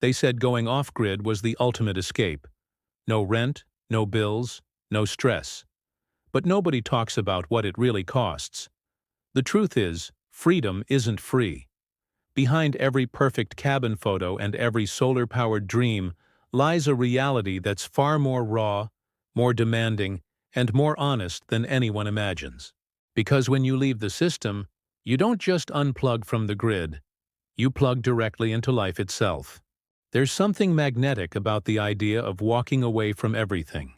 They said going off-grid was the ultimate escape. No rent, no bills, no stress. But nobody talks about what it really costs. The truth is, freedom isn't free. Behind every perfect cabin photo and every solar-powered dream lies a reality that's far more raw, more demanding, and more honest than anyone imagines. Because when you leave the system, you don't just unplug from the grid, you plug directly into life itself. There's something magnetic about the idea of walking away from everything.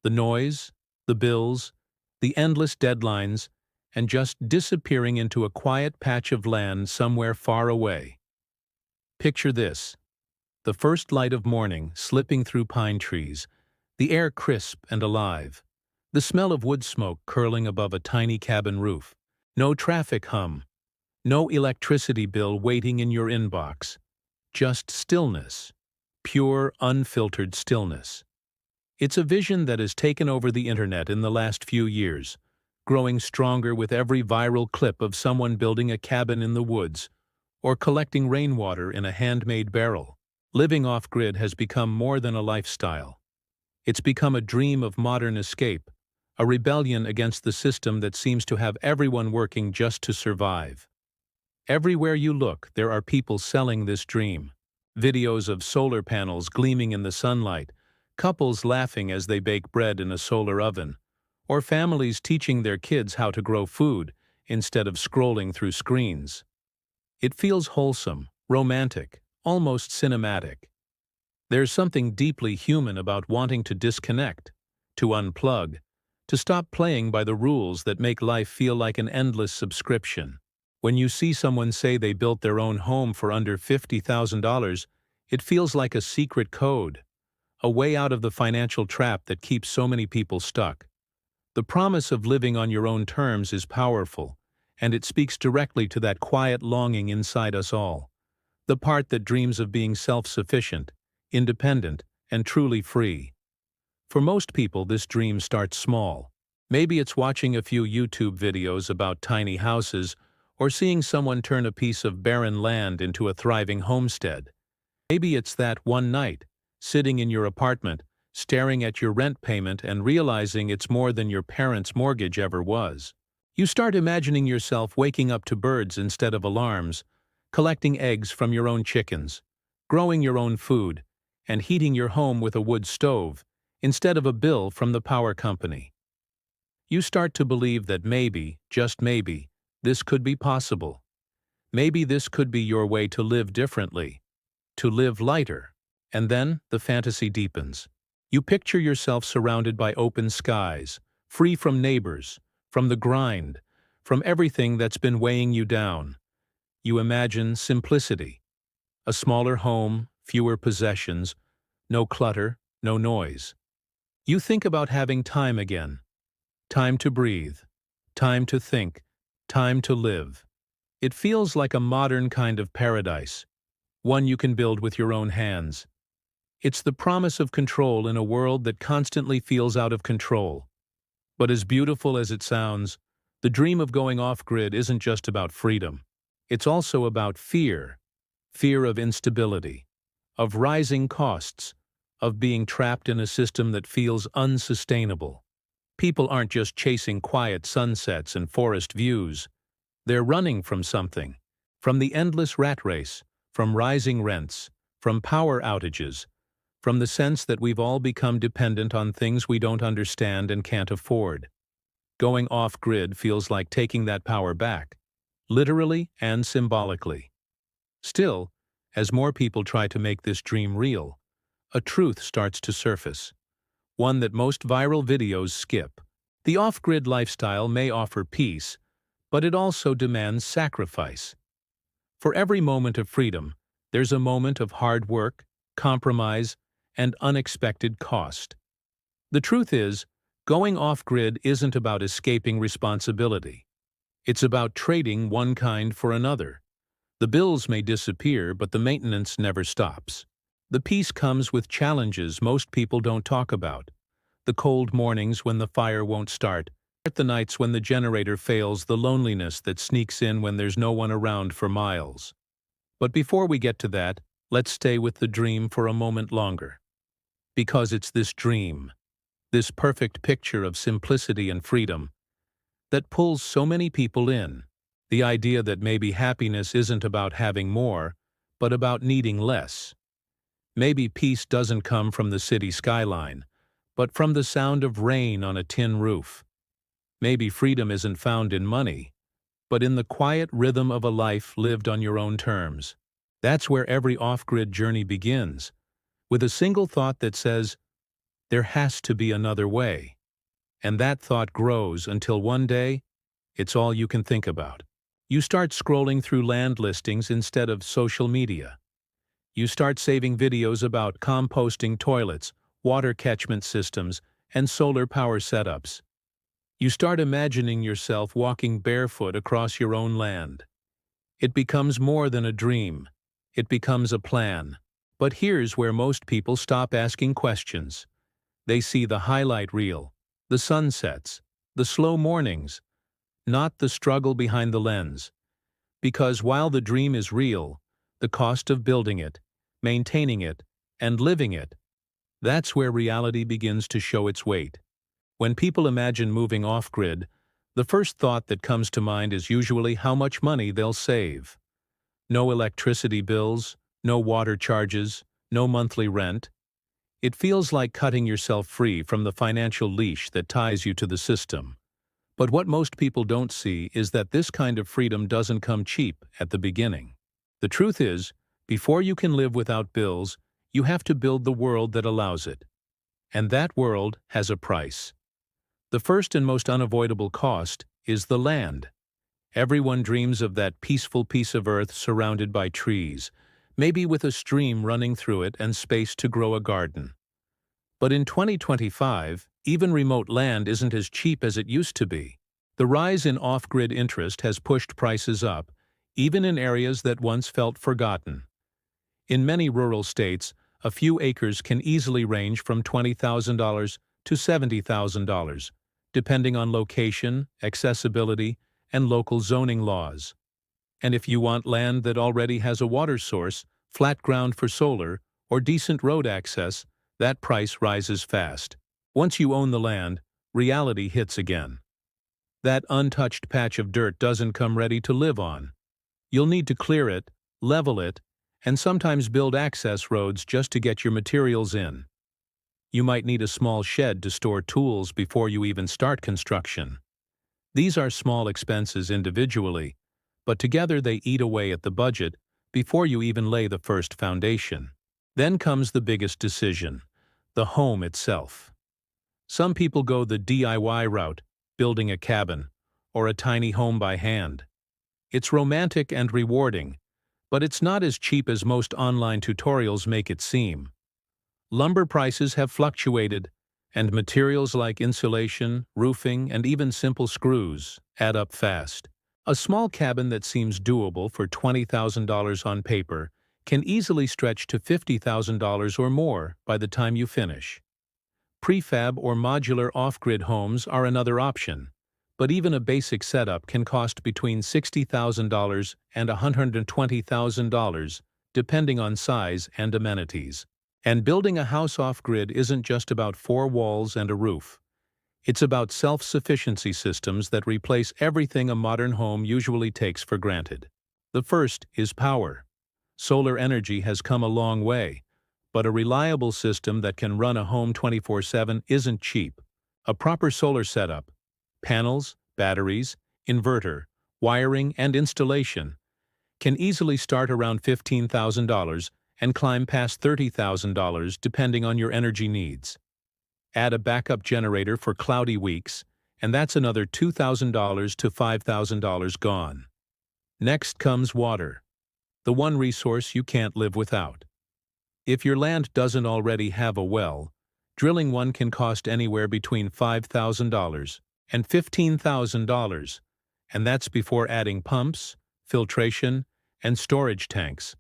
The noise, the bills, the endless deadlines, and just disappearing into a quiet patch of land somewhere far away. Picture this: the first light of morning slipping through pine trees, the air crisp and alive, the smell of wood smoke curling above a tiny cabin roof, no traffic hum, no electricity bill waiting in your inbox, just stillness, pure, unfiltered stillness. It's a vision that has taken over the internet in the last few years, growing stronger with every viral clip of someone building a cabin in the woods or collecting rainwater in a handmade barrel. Living off-grid has become more than a lifestyle. It's become a dream of modern escape, a rebellion against the system that seems to have everyone working just to survive. Everywhere you look, there are people selling this dream. Videos of solar panels gleaming in the sunlight, couples laughing as they bake bread in a solar oven, or families teaching their kids how to grow food instead of scrolling through screens. It feels wholesome, romantic, almost cinematic. There's something deeply human about wanting to disconnect, to unplug, to stop playing by the rules that make life feel like an endless subscription. When you see someone say they built their own home for under $50,000, it feels like a secret code, a way out of the financial trap that keeps so many people stuck. The promise of living on your own terms is powerful, and it speaks directly to that quiet longing inside us all, the part that dreams of being self-sufficient, independent, and truly free. For most people, this dream starts small. Maybe it's watching a few YouTube videos about tiny houses or seeing someone turn a piece of barren land into a thriving homestead. Maybe it's that one night, sitting in your apartment, staring at your rent payment and realizing it's more than your parents' mortgage ever was. You start imagining yourself waking up to birds instead of alarms, collecting eggs from your own chickens, growing your own food, and heating your home with a wood stove instead of a bill from the power company. You start to believe that maybe, just maybe, this could be possible. Maybe this could be your way to live differently, to live lighter, and then the fantasy deepens. You picture yourself surrounded by open skies, free from neighbors, from the grind, from everything that's been weighing you down. You imagine simplicity. A smaller home, fewer possessions, no clutter, no noise. You think about having time again. Time to breathe. Time to think. Time to live. It feels like a modern kind of paradise, one you can build with your own hands. It's the promise of control in a world that constantly feels out of control. But as beautiful as it sounds, the dream of going off-grid isn't just about freedom. It's also about fear. Fear of instability, of rising costs, of being trapped in a system that feels unsustainable. People aren't just chasing quiet sunsets and forest views. They're running from something. From the endless rat race, from rising rents, from power outages, from the sense that we've all become dependent on things we don't understand and can't afford. Going off-grid feels like taking that power back, literally and symbolically. Still, as more people try to make this dream real, a truth starts to surface, one that most viral videos skip. The off-grid lifestyle may offer peace, but it also demands sacrifice. For every moment of freedom, there's a moment of hard work, compromise, and unexpected cost. The truth is, going off-grid isn't about escaping responsibility. It's about trading one kind for another. The bills may disappear, but the maintenance never stops. The peace comes with challenges most people don't talk about. The cold mornings when the fire won't start, the nights when the generator fails, the loneliness that sneaks in when there's no one around for miles. But before we get to that, Let's stay with the dream for a moment longer. Because it's this dream, this perfect picture of simplicity and freedom, that pulls so many people in. The idea that maybe happiness isn't about having more, but about needing less. Maybe peace doesn't come from the city skyline, but from the sound of rain on a tin roof. Maybe freedom isn't found in money, but in the quiet rhythm of a life lived on your own terms. That's where every off-grid journey begins, with a single thought that says, there has to be another way. And that thought grows until one day, it's all you can think about. You start scrolling through land listings instead of social media. You start saving videos about composting toilets, water catchment systems, and solar power setups. You start imagining yourself walking barefoot across your own land. It becomes more than a dream. It becomes a plan. But here's where most people stop asking questions. They see the highlight reel, the sunsets, the slow mornings, not the struggle behind the lens. Because while the dream is real, the cost of building it, maintaining it, and living it, that's where reality begins to show its weight. When people imagine moving off-grid, the first thought that comes to mind is usually how much money they'll save. No electricity bills, no water charges, no monthly rent. It feels like cutting yourself free from the financial leash that ties you to the system. But what most people don't see is that this kind of freedom doesn't come cheap at the beginning. The truth is, before you can live without bills, you have to build the world that allows it. And that world has a price. The first and most unavoidable cost is the land. Everyone dreams of that peaceful piece of earth surrounded by trees, maybe with a stream running through it and space to grow a garden. But in 2025, even remote land isn't as cheap as it used to be. The rise in off-grid interest has pushed prices up, even in areas that once felt forgotten. In many rural states, a few acres can easily range from $20,000 to $70,000, depending on location, accessibility, and local zoning laws. And if you want land that already has a water source, flat ground for solar, or decent road access, that price rises fast. Once you own the land, reality hits again. That untouched patch of dirt doesn't come ready to live on. You'll need to clear it, level it, and sometimes build access roads just to get your materials in. You might need a small shed to store tools before you even start construction. These are small expenses individually, but together they eat away at the budget before you even lay the first foundation. Then comes the biggest decision, the home itself. Some people go the DIY route, building a cabin, or a tiny home by hand. It's romantic and rewarding, but it's not as cheap as most online tutorials make it seem. Lumber prices have fluctuated, and materials like insulation, roofing, and even simple screws add up fast. A small cabin that seems doable for $20,000 on paper can easily stretch to $50,000 or more by the time you finish. Prefab or modular off-grid homes are another option, but even a basic setup can cost between $60,000 and $120,000, depending on size and amenities. And building a house off-grid isn't just about four walls and a roof. It's about self-sufficiency systems that replace everything a modern home usually takes for granted. The first is power. Solar energy has come a long way, but a reliable system that can run a home 24/7 isn't cheap. A proper solar setup, panels, batteries, inverter, wiring, and installation, can easily start around $15,000 and climb past $30,000 depending on your energy needs. Add a backup generator for cloudy weeks, and that's another $2,000 to $5,000 gone. Next comes water, the one resource you can't live without. If your land doesn't already have a well, drilling one can cost anywhere between $5,000 and $15,000, and that's before adding pumps, filtration, and storage tanks.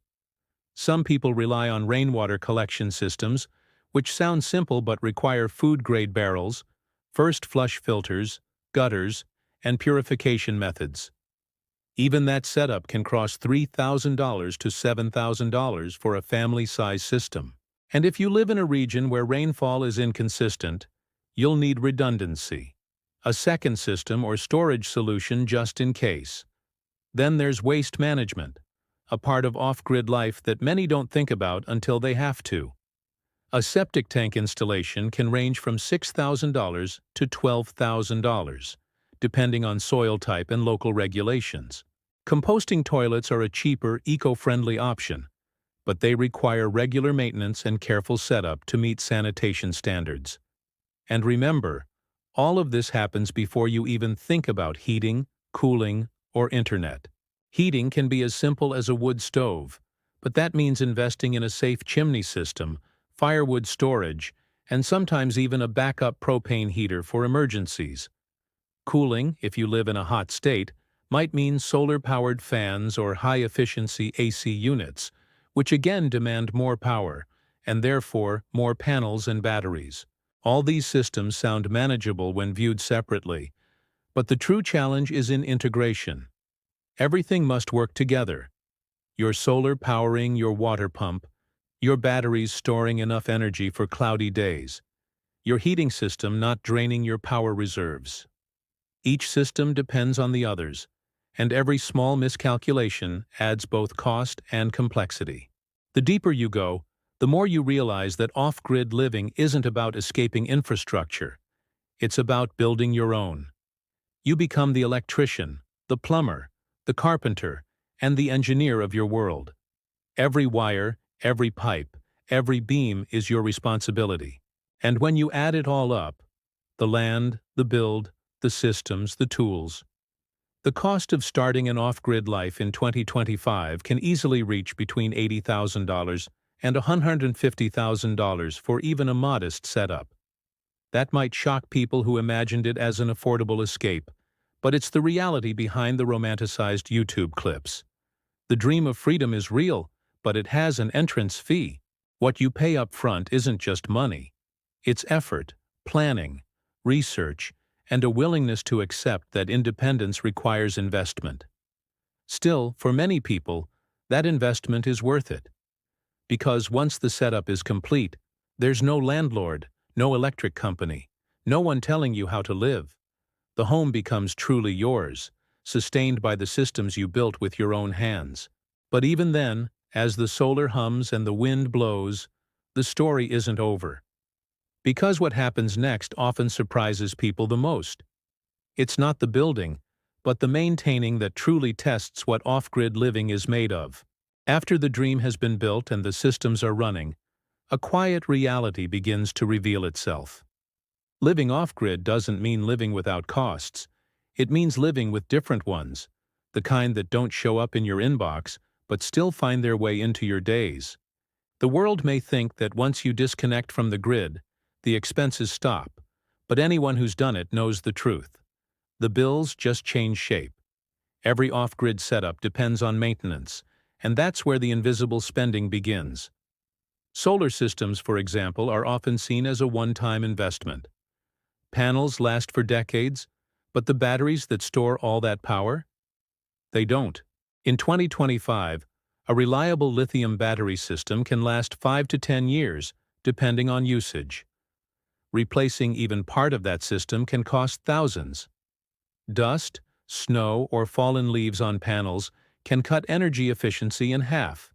Some people rely on rainwater collection systems, which sound simple but require food-grade barrels, first flush filters, gutters, and purification methods. Even that setup can cost $3,000 to $7,000 for a family-size system. And if you live in a region where rainfall is inconsistent, you'll need redundancy, a second system or storage solution just in case. Then there's waste management, a part of off-grid life that many don't think about until they have to. A septic tank installation can range from $6,000 to $12,000, depending on soil type and local regulations. Composting toilets are a cheaper, eco-friendly option, but they require regular maintenance and careful setup to meet sanitation standards. And remember, all of this happens before you even think about heating, cooling, or internet. Heating can be as simple as a wood stove, but that means investing in a safe chimney system, firewood storage, and sometimes even a backup propane heater for emergencies. Cooling, if you live in a hot state, might mean solar-powered fans or high-efficiency AC units, which again demand more power, and therefore more panels and batteries. All these systems sound manageable when viewed separately, but the true challenge is in integration. Everything must work together. Your solar powering your water pump, your batteries storing enough energy for cloudy days, your heating system not draining your power reserves. Each system depends on the others, and every small miscalculation adds both cost and complexity. The deeper you go, the more you realize that off-grid living isn't about escaping infrastructure. It's about building your own. You become the electrician, the plumber, the carpenter, and the engineer of your world. Every wire, every pipe, every beam is your responsibility. And when you add it all up, the land, the build, the systems, the tools, the cost of starting an off-grid life in 2025 can easily reach between $80,000 and $150,000 for even a modest setup. That might shock people who imagined it as an affordable escape, but it's the reality behind the romanticized YouTube clips. The dream of freedom is real, but it has an entrance fee. What you pay up front isn't just money. It's effort, planning, research, and a willingness to accept that independence requires investment. Still, for many people, that investment is worth it. Because once the setup is complete, there's no landlord, no electric company, no one telling you how to live. The home becomes truly yours, sustained by the systems you built with your own hands. But even then, as the solar hums and the wind blows, the story isn't over. Because what happens next often surprises people the most. It's not the building, but the maintaining that truly tests what off-grid living is made of. After the dream has been built and the systems are running, a quiet reality begins to reveal itself. Living off-grid doesn't mean living without costs. It means living with different ones, the kind that don't show up in your inbox, but still find their way into your days. The world may think that once you disconnect from the grid, the expenses stop, but anyone who's done it knows the truth. The bills just change shape. Every off-grid setup depends on maintenance, and that's where the invisible spending begins. Solar systems, for example, are often seen as a one-time investment. Panels last for decades, but the batteries that store all that power? They don't. In 2025, a reliable lithium battery system can last 5 to 10 years, depending on usage. Replacing even part of that system can cost thousands. Dust, snow, or fallen leaves on panels can cut energy efficiency in half,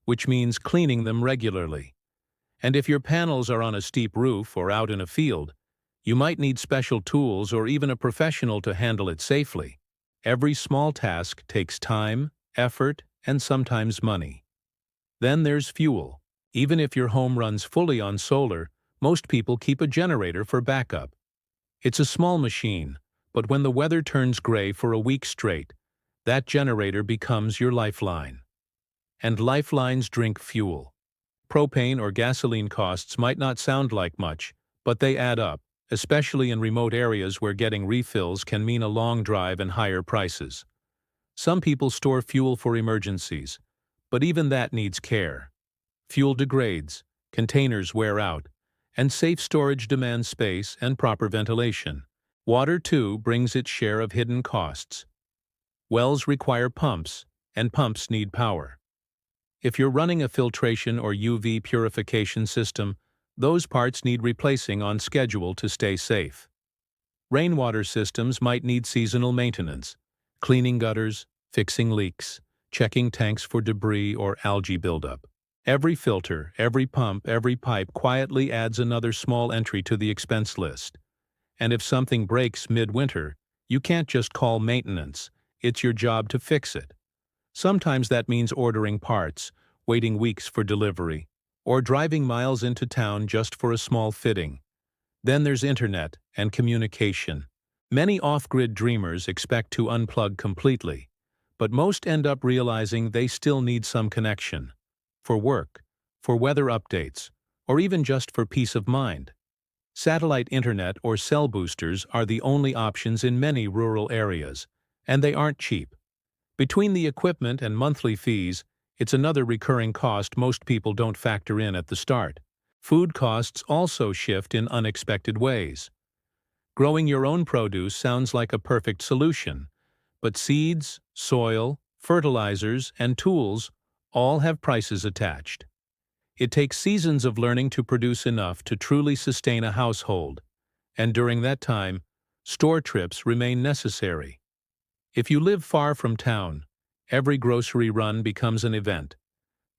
which means cleaning them regularly. And if your panels are on a steep roof or out in a field, you might need special tools or even a professional to handle it safely. Every small task takes time, effort, and sometimes money. Then there's fuel. Even if your home runs fully on solar, most people keep a generator for backup. It's a small machine, but when the weather turns gray for a week straight, that generator becomes your lifeline. And lifelines drink fuel. Propane or gasoline costs might not sound like much, but they add up, especially in remote areas where getting refills can mean a long drive and higher prices. Some people store fuel for emergencies, but even that needs care. Fuel degrades, containers wear out, and safe storage demands space and proper ventilation. Water, too, brings its share of hidden costs. Wells require pumps, and pumps need power. If you're running a filtration or UV purification system, those parts need replacing on schedule to stay safe. Rainwater systems might need seasonal maintenance, cleaning gutters, fixing leaks, checking tanks for debris or algae buildup. Every filter, every pump, every pipe quietly adds another small entry to the expense list. And if something breaks mid-winter, you can't just call maintenance. It's your job to fix it. Sometimes that means ordering parts, waiting weeks for delivery, or driving miles into town just for a small fitting. Then there's internet and communication. Many off-grid dreamers expect to unplug completely, but most end up realizing they still need some connection. For work, for weather updates, or even just for peace of mind. Satellite internet or cell boosters are the only options in many rural areas, and they aren't cheap. Between the equipment and monthly fees, it's another recurring cost most people don't factor in at the start. Food costs also shift in unexpected ways. Growing your own produce sounds like a perfect solution, but seeds, soil, fertilizers, and tools all have prices attached. It takes seasons of learning to produce enough to truly sustain a household, and during that time, store trips remain necessary. If you live far from town, every grocery run becomes an event.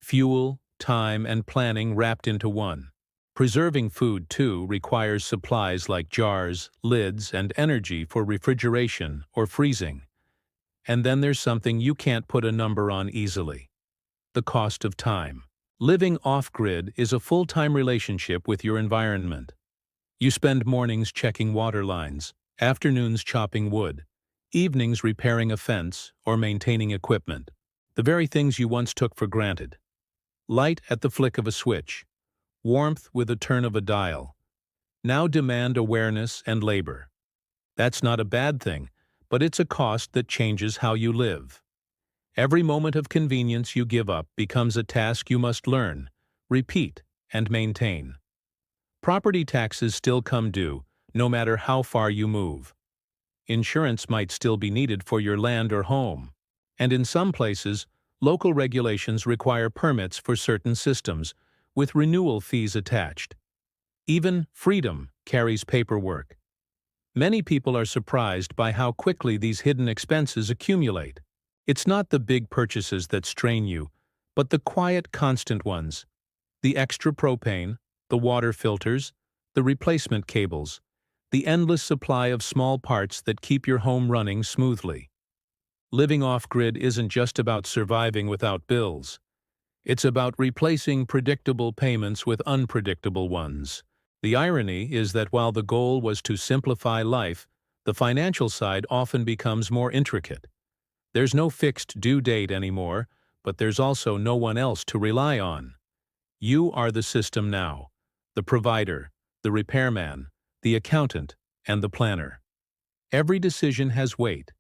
Fuel, time, and planning wrapped into one. Preserving food, too, requires supplies like jars, lids, and energy for refrigeration or freezing. And then there's something you can't put a number on easily: the cost of time. Living off-grid is a full-time relationship with your environment. You spend mornings checking water lines, afternoons chopping wood, evenings repairing a fence or maintaining equipment, the very things you once took for granted. Light at the flick of a switch, warmth with a turn of a dial, now demand awareness and labor. That's not a bad thing, but it's a cost that changes how you live. Every moment of convenience you give up becomes a task you must learn, repeat, and maintain. Property taxes still come due, no matter how far you move. Insurance might still be needed for your land or home. And in some places, local regulations require permits for certain systems, with renewal fees attached. Even freedom carries paperwork. Many people are surprised by how quickly these hidden expenses accumulate. It's not the big purchases that strain you, but the quiet, constant ones. The extra propane, the water filters, the replacement cables, the endless supply of small parts that keep your home running smoothly. Living off-grid isn't just about surviving without bills. It's about replacing predictable payments with unpredictable ones. The irony is that while the goal was to simplify life, the financial side often becomes more intricate. There's no fixed due date anymore, but there's also no one else to rely on. You are the system now, the provider, the repairman, the accountant, and the planner. Every decision has weight,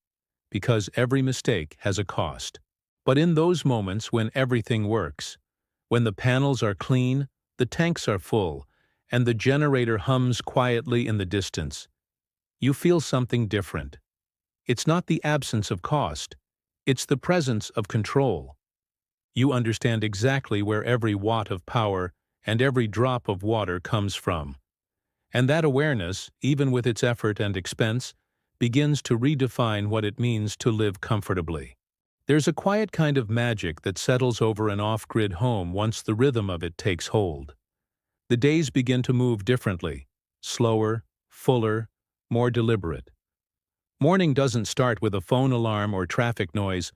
because every mistake has a cost. But in those moments when everything works, when the panels are clean, the tanks are full, and the generator hums quietly in the distance, you feel something different. It's not the absence of cost, it's the presence of control. You understand exactly where every watt of power and every drop of water comes from. And that awareness, even with its effort and expense, begins to redefine what it means to live comfortably. There's a quiet kind of magic that settles over an off-grid home once the rhythm of it takes hold. The days begin to move differently, slower, fuller, more deliberate. Morning doesn't start with a phone alarm or traffic noise,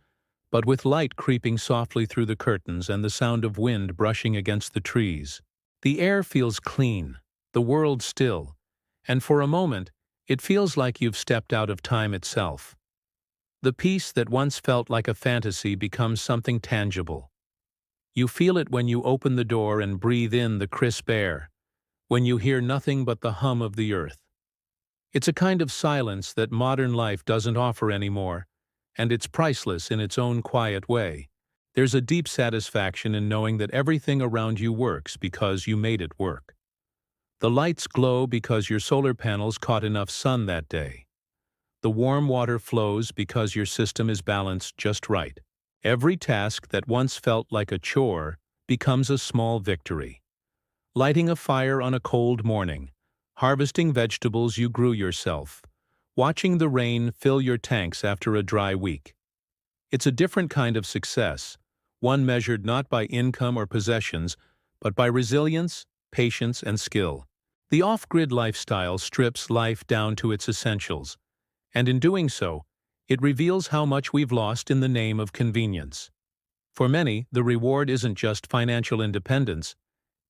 but with light creeping softly through the curtains and the sound of wind brushing against the trees. The air feels clean, the world still, and for a moment, it feels like you've stepped out of time itself. The peace that once felt like a fantasy becomes something tangible. You feel it when you open the door and breathe in the crisp air, when you hear nothing but the hum of the earth. It's a kind of silence that modern life doesn't offer anymore, and it's priceless in its own quiet way. There's a deep satisfaction in knowing that everything around you works because you made it work. The lights glow because your solar panels caught enough sun that day. The warm water flows because your system is balanced just right. Every task that once felt like a chore becomes a small victory. Lighting a fire on a cold morning, harvesting vegetables you grew yourself, watching the rain fill your tanks after a dry week. It's a different kind of success, one measured not by income or possessions, but by resilience, patience, and skill. The off-grid lifestyle strips life down to its essentials, and in doing so, it reveals how much we've lost in the name of convenience. For many, the reward isn't just financial independence,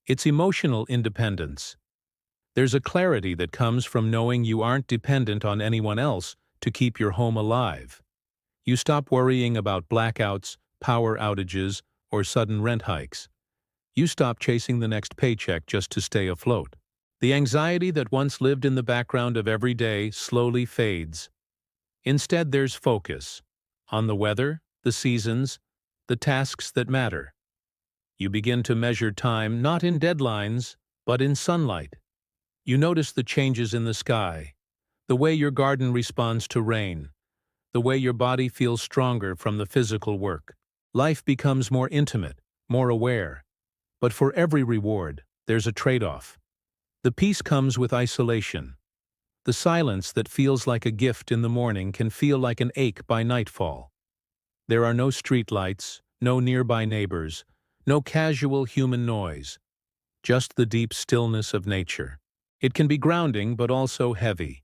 it's emotional independence. There's a clarity that comes from knowing you aren't dependent on anyone else to keep your home alive. You stop worrying about blackouts, power outages, or sudden rent hikes. You stop chasing the next paycheck just to stay afloat. The anxiety that once lived in the background of every day slowly fades. Instead, there's focus on the weather, the seasons, the tasks that matter. You begin to measure time not in deadlines, but in sunlight. You notice the changes in the sky, the way your garden responds to rain, the way your body feels stronger from the physical work. Life becomes more intimate, more aware. But for every reward, there's a trade-off. The peace comes with isolation. The silence that feels like a gift in the morning can feel like an ache by nightfall. There are no street lights, no nearby neighbors, no casual human noise, just the deep stillness of nature. It can be grounding but also heavy.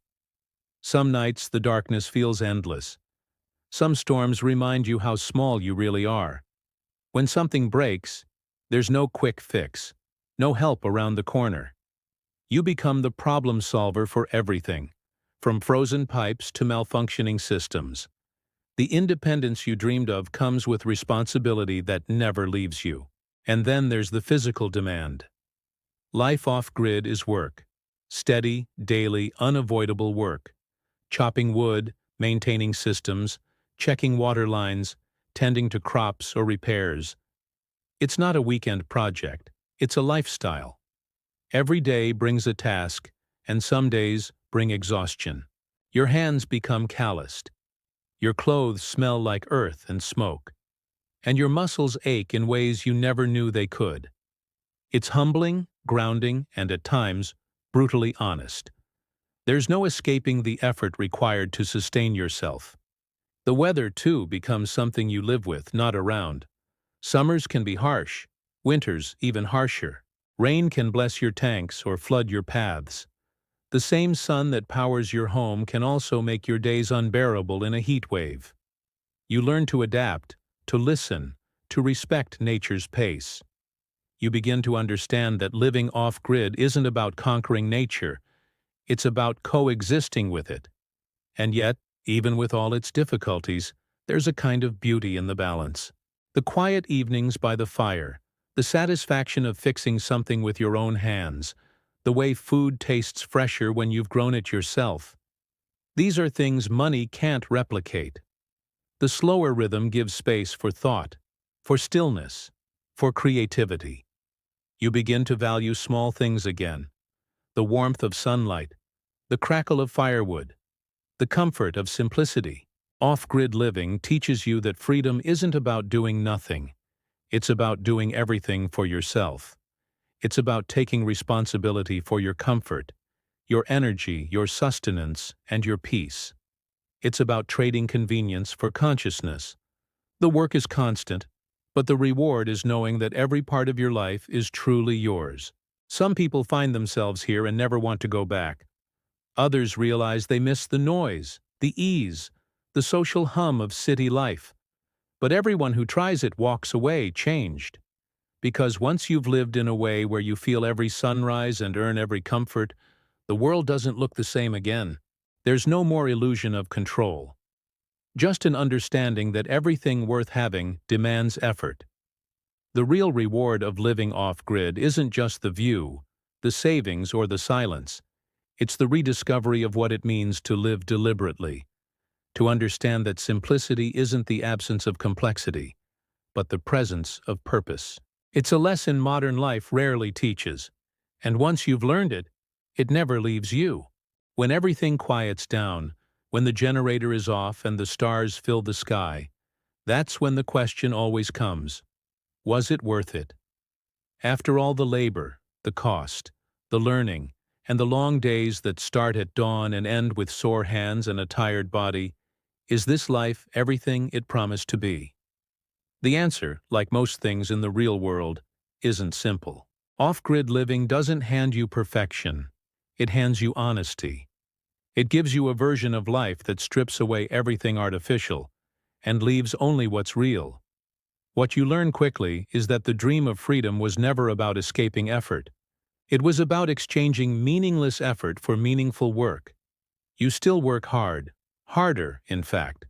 Some nights the darkness feels endless. Some storms remind you how small you really are. When something breaks, there's no quick fix, no help around the corner. You become the problem solver for everything, from frozen pipes to malfunctioning systems. The independence you dreamed of comes with responsibility that never leaves you. And then there's the physical demand. Life off-grid is work. Steady, daily, unavoidable work. Chopping wood, maintaining systems, checking water lines, tending to crops or repairs. It's not a weekend project, it's a lifestyle. Every day brings a task, and some days bring exhaustion. Your hands become calloused. Your clothes smell like earth and smoke. And your muscles ache in ways you never knew they could. It's humbling, grounding, and at times, brutally honest. There's no escaping the effort required to sustain yourself. The weather, too, becomes something you live with, not around. Summers can be harsh, winters even harsher. Rain can bless your tanks or flood your paths. The same sun that powers your home can also make your days unbearable in a heat wave. You learn to adapt, to listen, to respect nature's pace. You begin to understand that living off-grid isn't about conquering nature, it's about coexisting with it. And yet, even with all its difficulties, there's a kind of beauty in the balance. The quiet evenings by the fire, the satisfaction of fixing something with your own hands, the way food tastes fresher when you've grown it yourself. These are things money can't replicate. The slower rhythm gives space for thought, for stillness, for creativity. You begin to value small things again. The warmth of sunlight, the crackle of firewood, the comfort of simplicity. Off-grid living teaches you that freedom isn't about doing nothing. It's about doing everything for yourself. It's about taking responsibility for your comfort, your energy, your sustenance, and your peace. It's about trading convenience for consciousness. The work is constant, but the reward is knowing that every part of your life is truly yours. Some people find themselves here and never want to go back. Others realize they miss the noise, the ease, the social hum of city life. But everyone who tries it walks away changed. Because once you've lived in a way where you feel every sunrise and earn every comfort, the world doesn't look the same again. There's no more illusion of control. Just an understanding that everything worth having demands effort. The real reward of living off-grid isn't just the view, the savings, or the silence. It's the rediscovery of what it means to live deliberately. To understand that simplicity isn't the absence of complexity, but the presence of purpose. It's a lesson modern life rarely teaches, and once you've learned it, it never leaves you. When everything quiets down, when the generator is off and the stars fill the sky, that's when the question always comes: was it worth it? After all the labor, the cost, the learning, and the long days that start at dawn and end with sore hands and a tired body, is this life everything it promised to be? The answer, like most things in the real world, isn't simple. Off-grid living doesn't hand you perfection. It hands you honesty. It gives you a version of life that strips away everything artificial and leaves only what's real. What you learn quickly is that the dream of freedom was never about escaping effort. It was about exchanging meaningless effort for meaningful work. You still work hard, harder, in fact.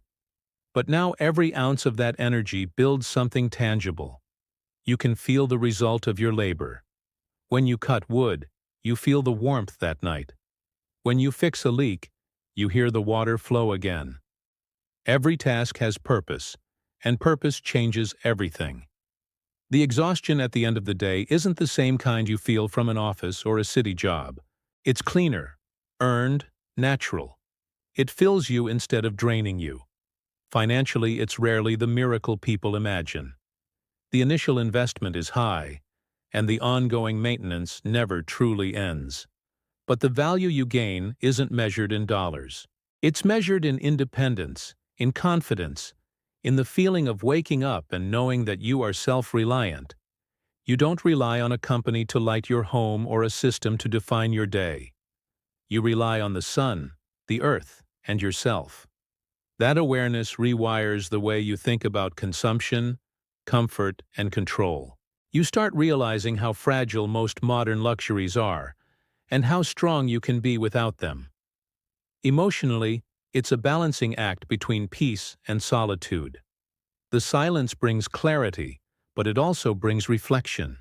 But now every ounce of that energy builds something tangible. You can feel the result of your labor. When you cut wood, you feel the warmth that night. When you fix a leak, you hear the water flow again. Every task has purpose, and purpose changes everything. The exhaustion at the end of the day isn't the same kind you feel from an office or a city job. It's cleaner, earned, natural. It fills you instead of draining you. Financially, it's rarely the miracle people imagine. The initial investment is high, and the ongoing maintenance never truly ends. But the value you gain isn't measured in dollars. It's measured in independence, in confidence, in the feeling of waking up and knowing that you are self-reliant. You don't rely on a company to light your home or a system to define your day. You rely on the sun, the earth, and yourself. That awareness rewires the way you think about consumption, comfort, and control. You start realizing how fragile most modern luxuries are, and how strong you can be without them. Emotionally, it's a balancing act between peace and solitude. The silence brings clarity, but it also brings reflection.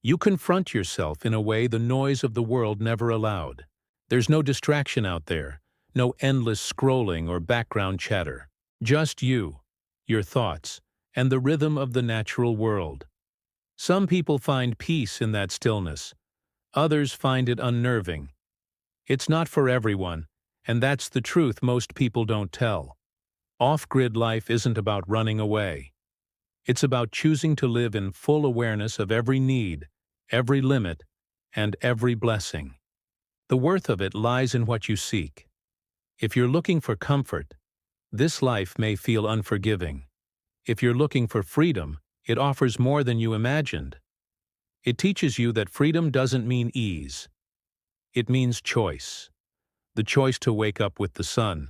You confront yourself in a way the noise of the world never allowed. There's no distraction out there, no endless scrolling or background chatter. Just you, your thoughts, and the rhythm of the natural world. Some people find peace in that stillness. Others find it unnerving. It's not for everyone, and that's the truth most people don't tell. Off-grid life isn't about running away. It's about choosing to live in full awareness of every need, every limit, and every blessing. The worth of it lies in what you seek. If you're looking for comfort, this life may feel unforgiving. If you're looking for freedom, it offers more than you imagined. It teaches you that freedom doesn't mean ease. It means choice. The choice to wake up with the sun,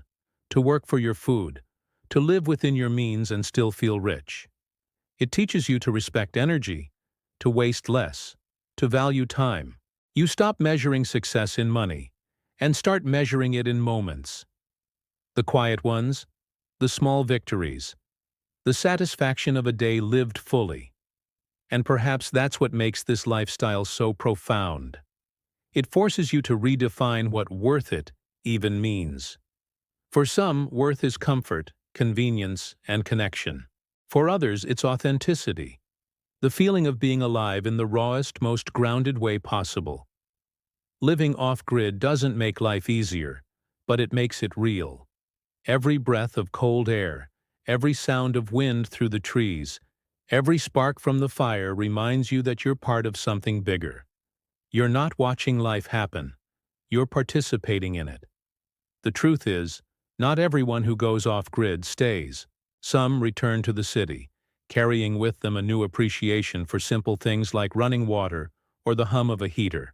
to work for your food, to live within your means and still feel rich. It teaches you to respect energy, to waste less, to value time. You stop measuring success in money and start measuring it in moments. The quiet ones, the small victories, the satisfaction of a day lived fully. And perhaps that's what makes this lifestyle so profound. It forces you to redefine what worth it even means. For some, worth is comfort, convenience, and connection. For others, it's authenticity, the feeling of being alive in the rawest, most grounded way possible. Living off-grid doesn't make life easier, but it makes it real. Every breath of cold air, every sound of wind through the trees, every spark from the fire reminds you that you're part of something bigger. You're not watching life happen. You're participating in it. The truth is, not everyone who goes off-grid stays. Some return to the city, carrying with them a new appreciation for simple things like running water or the hum of a heater.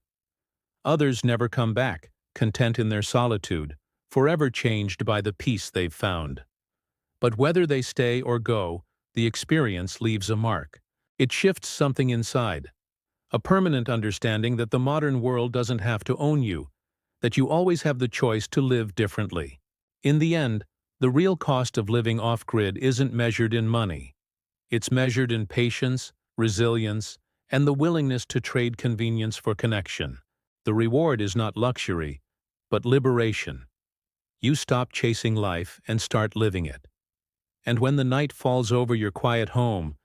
Others never come back, content in their solitude, forever changed by the peace they've found. But whether they stay or go, the experience leaves a mark. It shifts something inside. A permanent understanding that the modern world doesn't have to own you, that you always have the choice to live differently. In the end, the real cost of living off-grid isn't measured in money. It's measured in patience, resilience, and the willingness to trade convenience for connection. The reward is not luxury, but liberation. You stop chasing life and start living it. And when the night falls over your quiet home,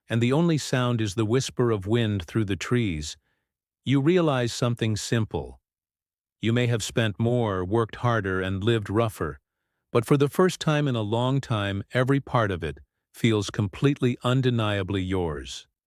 and the only sound is the whisper of wind through the trees, you realize something simple. You may have spent more, worked harder, and lived rougher, But for the first time in a long time, every part of it feels completely undeniably yours.